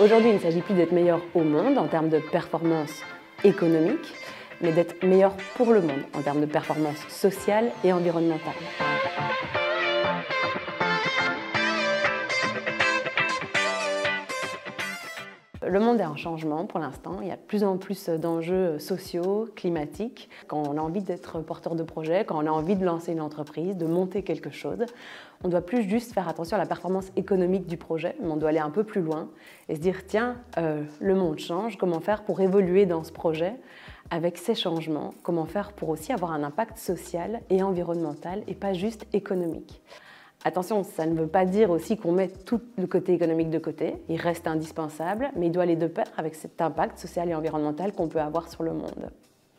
Aujourd'hui, il ne s'agit plus d'être meilleur au monde en termes de performance économique, mais d'être meilleur pour le monde en termes de performance sociale et environnementale. Le monde est en changement pour l'instant. Il y a de plus en plus d'enjeux sociaux, climatiques. Quand on a envie d'être porteur de projet, quand on a envie de lancer une entreprise, de monter quelque chose, on ne doit plus juste faire attention à la performance économique du projet, mais on doit aller un peu plus loin et se dire tiens, le monde change, comment faire pour évoluer dans ce projet avec ces changements, comment faire pour aussi avoir un impact social et environnemental et pas juste économique. Attention, ça ne veut pas dire aussi qu'on met tout le côté économique de côté, il reste indispensable, mais il doit aller de pair avec cet impact social et environnemental qu'on peut avoir sur le monde.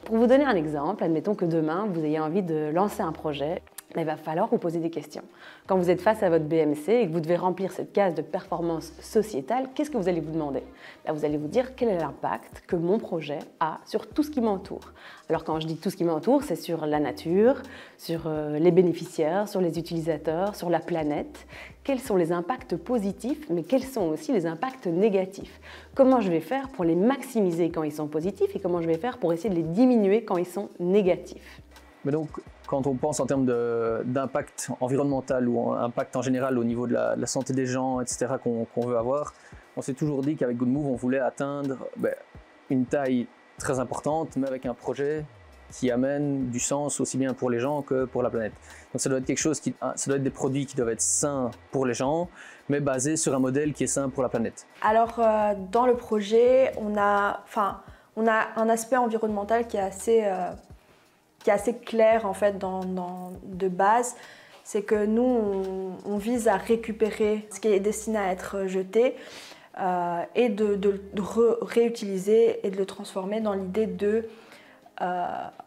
Pour vous donner un exemple, admettons que demain vous ayez envie de lancer un projet, il va falloir vous poser des questions. Quand vous êtes face à votre BMC et que vous devez remplir cette case de performance sociétale, qu'est-ce que vous allez vous demander? Vous allez vous dire quel est l'impact que mon projet a sur tout ce qui m'entoure. Alors quand je dis tout ce qui m'entoure, c'est sur la nature, sur les bénéficiaires, sur les utilisateurs, sur la planète. Quels sont les impacts positifs, mais quels sont aussi les impacts négatifs? Comment je vais faire pour les maximiser quand ils sont positifs et comment je vais faire pour essayer de les diminuer quand ils sont négatifs? Mais donc, quand on pense en termes d'impact environnemental ou impact en général au niveau de la santé des gens, etc., qu'on veut avoir, on s'est toujours dit qu'avec Good Move, on voulait atteindre une taille très importante, mais avec un projet qui amène du sens aussi bien pour les gens que pour la planète. Donc ça doit être quelque chose ça doit être des produits qui doivent être sains pour les gens, mais basés sur un modèle qui est sain pour la planète. Alors dans le projet, on a un aspect environnemental qui est assez clair en fait de base. C'est que nous, on vise à récupérer ce qui est destiné à être jeté et de réutiliser et de le transformer dans l'idée de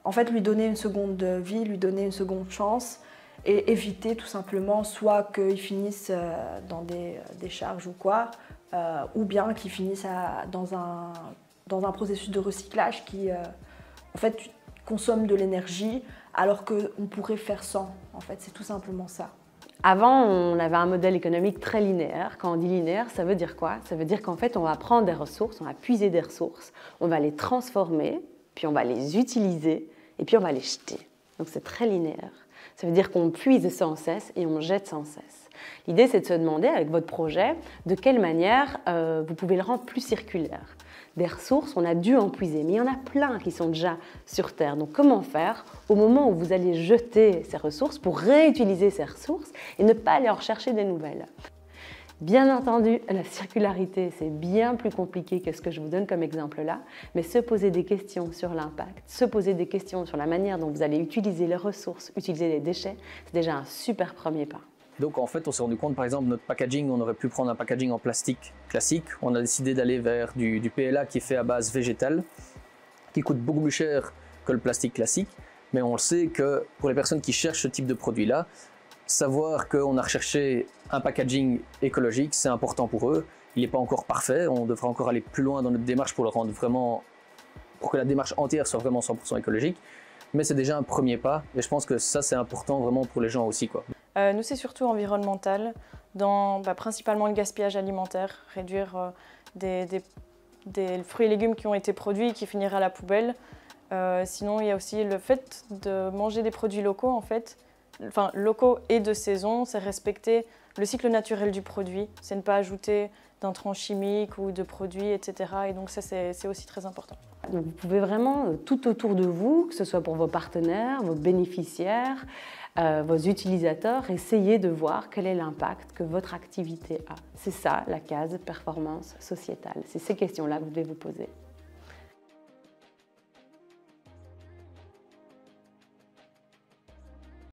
en fait, lui donner une seconde vie, lui donner une seconde chance et éviter tout simplement soit qu'il finisse dans des décharges ou quoi, ou bien qu'il finisse dans un processus de recyclage qui en fait consomme de l'énergie alors qu'on pourrait faire sans. En fait, c'est tout simplement ça. Avant, on avait un modèle économique très linéaire. Quand on dit linéaire, ça veut dire quoi? Ça veut dire qu'en fait, on va prendre des ressources, on va puiser des ressources, on va les transformer, puis on va les utiliser, et puis on va les jeter. Donc c'est très linéaire. Ça veut dire qu'on puise sans cesse et on jette sans cesse. L'idée, c'est de se demander, avec votre projet, de quelle manière vous pouvez le rendre plus circulaire. Des ressources, on a dû en puiser, mais il y en a plein qui sont déjà sur Terre. Donc comment faire au moment où vous allez jeter ces ressources pour réutiliser ces ressources et ne pas aller en rechercher des nouvelles? Bien entendu, la circularité, c'est bien plus compliqué que ce que je vous donne comme exemple là, mais se poser des questions sur l'impact, se poser des questions sur la manière dont vous allez utiliser les ressources, utiliser les déchets, c'est déjà un super premier pas. Donc en fait, on s'est rendu compte, par exemple, notre packaging, on aurait pu prendre un packaging en plastique classique. On a décidé d'aller vers du PLA qui est fait à base végétale, qui coûte beaucoup plus cher que le plastique classique, mais on le sait que pour les personnes qui cherchent ce type de produit-là, savoir qu'on a recherché un packaging écologique, c'est important pour eux. Il n'est pas encore parfait, on devra encore aller plus loin dans notre démarche pour le rendre pour que la démarche entière soit vraiment 100% écologique. Mais c'est déjà un premier pas et je pense que ça, c'est important vraiment pour les gens aussi, quoi. Nous, c'est surtout environnemental, dans principalement le gaspillage alimentaire, réduire des fruits et légumes qui ont été produits et qui finiraient à la poubelle. Sinon, il y a aussi le fait de manger des produits locaux, en fait. Enfin, locaux et de saison, c'est respecter le cycle naturel du produit, c'est ne pas ajouter d'intrants chimiques ou de produits, etc. Et donc ça, c'est aussi très important. Donc vous pouvez vraiment, tout autour de vous, que ce soit pour vos partenaires, vos bénéficiaires, vos utilisateurs, essayer de voir quel est l'impact que votre activité a. C'est ça, la case performance sociétale. C'est ces questions-là que vous devez vous poser.